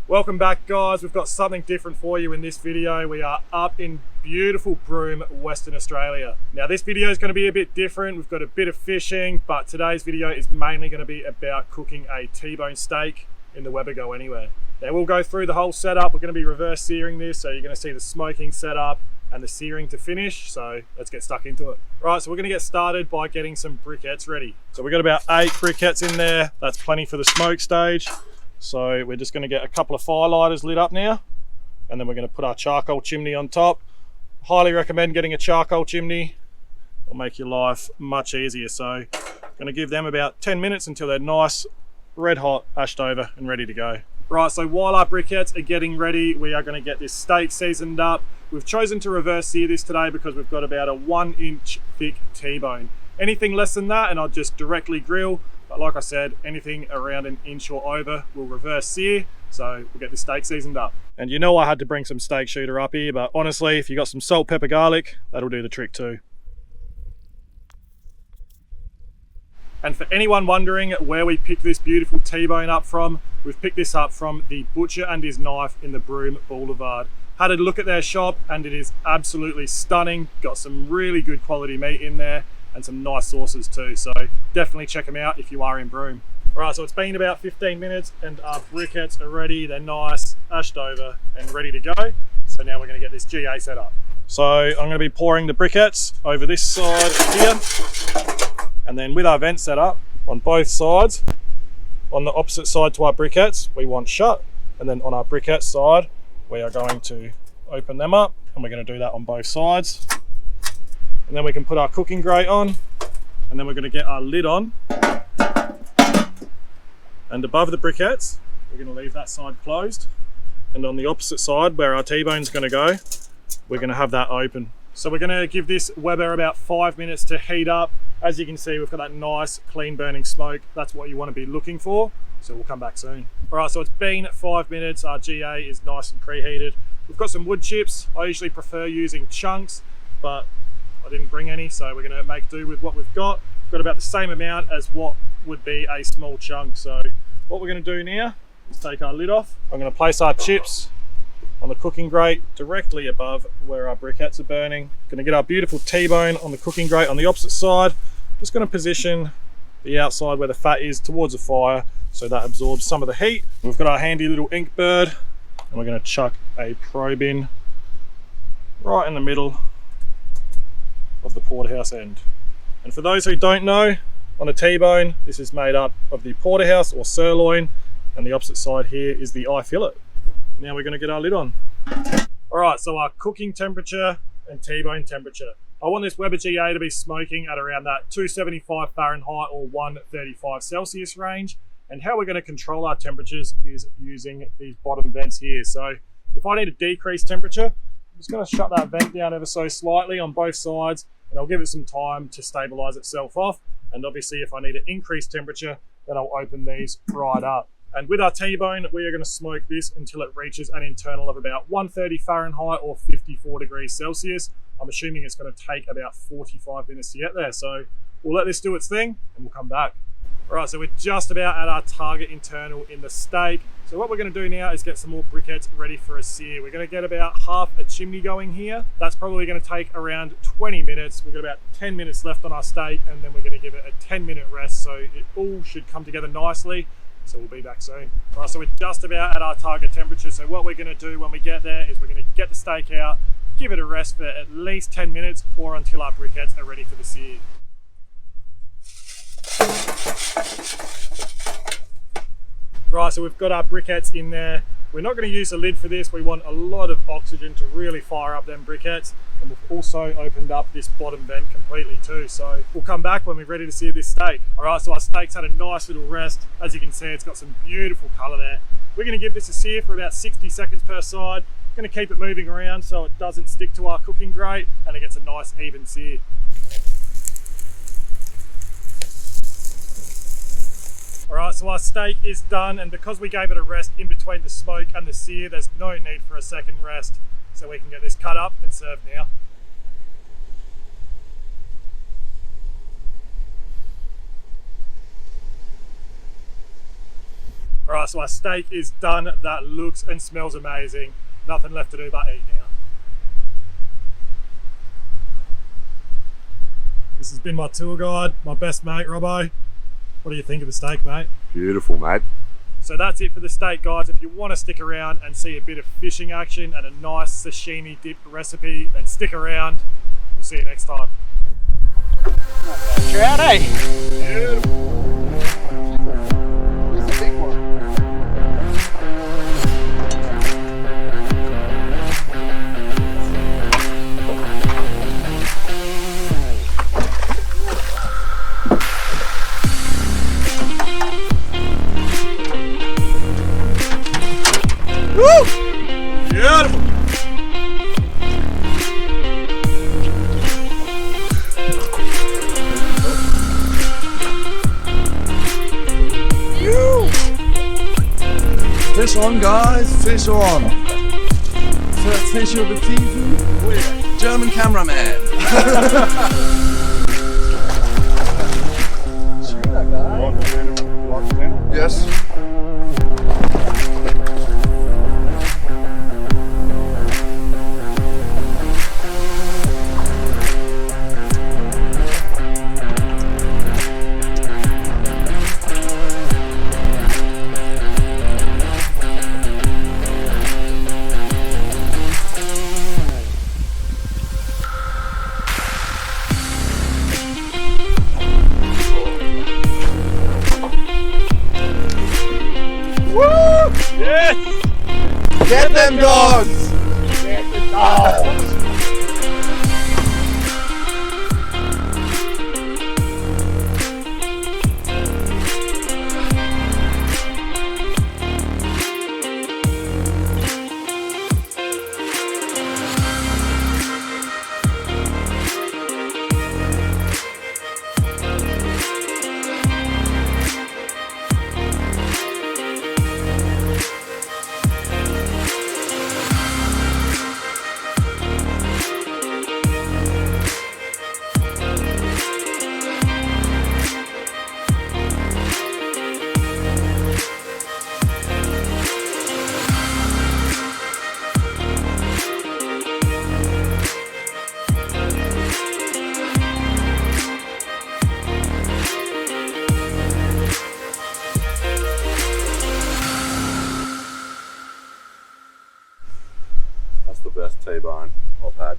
Welcome back, guys. We've got something different for you in this video. We are up in beautiful Broome, Western Australia. Now this video is going to be a bit different. We've got a bit of fishing, but today's video is mainly going to be about cooking a T-bone steak in the Weber Go Anywhere. Now we'll go through the whole setup. We're going to be reverse searing this, so you're going to see the smoking setup and the searing to finish. So let's get stuck into it. Right, so we're going to get started by getting some briquettes ready. So we've got about 8 briquettes in there. That's plenty for the smoke stage. So we're just going to get a couple of fire lighters lit up now, and then we're going to put our charcoal chimney on top. Highly recommend getting a charcoal chimney. It'll make your life much easier. So going to give them about 10 minutes until they're nice, red hot, ashed over and ready to go. Right, so while our briquettes are getting ready, we are going to get this steak seasoned up. We've chosen to reverse sear this today because we've got about a 1-inch thick T-bone. Anything less than that and I'll just directly grill. But like I said, anything around an inch or over will reverse sear, so we'll get the steak seasoned up. And you know I had to bring some steak shooter up here, but honestly, if you got some salt, pepper, garlic, that'll do the trick too. And for anyone wondering where we picked this beautiful T-bone up from, we've picked this up from the Butcher and His Knife in the Broome Boulevard. Had a look at their shop and it is absolutely stunning. Got some really good quality meat in there and some nice sauces too, so definitely check them out if you are in Broome. Alright, so it's been about 15 minutes and our briquettes are ready. They're nice, ashed over and ready to go. So now we're going to get this GA set up. So I'm going to be pouring the briquettes over this side here, and then with our vent set up on both sides, on the opposite side to our briquettes we want shut, and then on our briquette side we are going to open them up, and we're going to do that on both sides. And then we can put our cooking grate on, and then we're going to get our lid on. And above the briquettes, we're going to leave that side closed. And on the opposite side, where our T-bone's going to go, we're going to have that open. So we're going to give this Weber about 5 minutes to heat up. As you can see, we've got that nice, clean burning smoke. That's what you want to be looking for. So we'll come back soon. All right, so it's been 5 minutes. Our GA is nice and preheated. We've got some wood chips. I usually prefer using chunks, but I didn't bring any, so we're going to make do with what we've got. We've got about the same amount as what would be a small chunk. So what we're going to do now is take our lid off. I'm going to place our chips on the cooking grate directly above where our briquettes are burning. Going to get our beautiful T-bone on the cooking grate on the opposite side. Just going to position the outside where the fat is towards the fire so that absorbs some of the heat. We've got our handy little ink bird, and we're going to chuck a probe in right in the middle of the porterhouse end. And for those who don't know, on a T-bone, this is made up of the porterhouse or sirloin, and the opposite side here is the eye fillet. Now we're going to get our lid on. Alright, so our cooking temperature and T-bone temperature. I want this Weber GA to be smoking at around that 275 Fahrenheit or 135 Celsius range. And how we're going to control our temperatures is using these bottom vents here. So if I need a decreased temperature, I'm just going to shut that vent down ever so slightly on both sides, and I'll give it some time to stabilize itself off. And obviously if I need an increased temperature, then I'll open these right up. And with our T-bone, we are going to smoke this until it reaches an internal of about 130 Fahrenheit or 54 degrees Celsius. I'm assuming it's going to take about 45 minutes to get there. So we'll let this do its thing and we'll come back. All right, so we're just about at our target internal in the steak. So what we're going to do now is get some more briquettes ready for a sear. We're going to get about half a chimney going here. That's probably going to take around 20 minutes. We've got about 10 minutes left on our steak, and then we're going to give it a 10-minute rest. So it all should come together nicely. So we'll be back soon. All right, so we're just about at our target temperature. So what we're going to do when we get there is we're going to get the steak out, give it a rest for at least 10 minutes or until our briquettes are ready for the sear. Right, so we've got our briquettes in there. We're not going to use a lid for this. We want a lot of oxygen to really fire up them briquettes. And we've also opened up this bottom vent completely too. So we'll come back when we're ready to sear this steak. All right, so our steak's had a nice little rest. As you can see, it's got some beautiful color there. We're going to give this a sear for about 60 seconds per side. Going to keep it moving around so it doesn't stick to our cooking grate and it gets a nice even sear. Alright, so our steak is done, and because we gave it a rest in between the smoke and the sear, there's no need for a second rest. So we can get this cut up and served now. All right, so our steak is done. That looks and smells amazing. Nothing left to do but eat now. This has been my tour guide, my best mate, Robbo. What do you think of the steak, mate? Beautiful, mate. So that's it for the steak, guys. If you want to stick around and see a bit of fishing action and a nice sashimi dip recipe, then stick around. We'll see you next time. Trout, eh? Beautiful. Where's the big one? Woo! Beautiful. Fish on, guys, fish on. First fish of the season. Oh, yeah. German cameraman. Yes. Yes! Get them dogs! Get the dogs! That's the best T-bone I've had.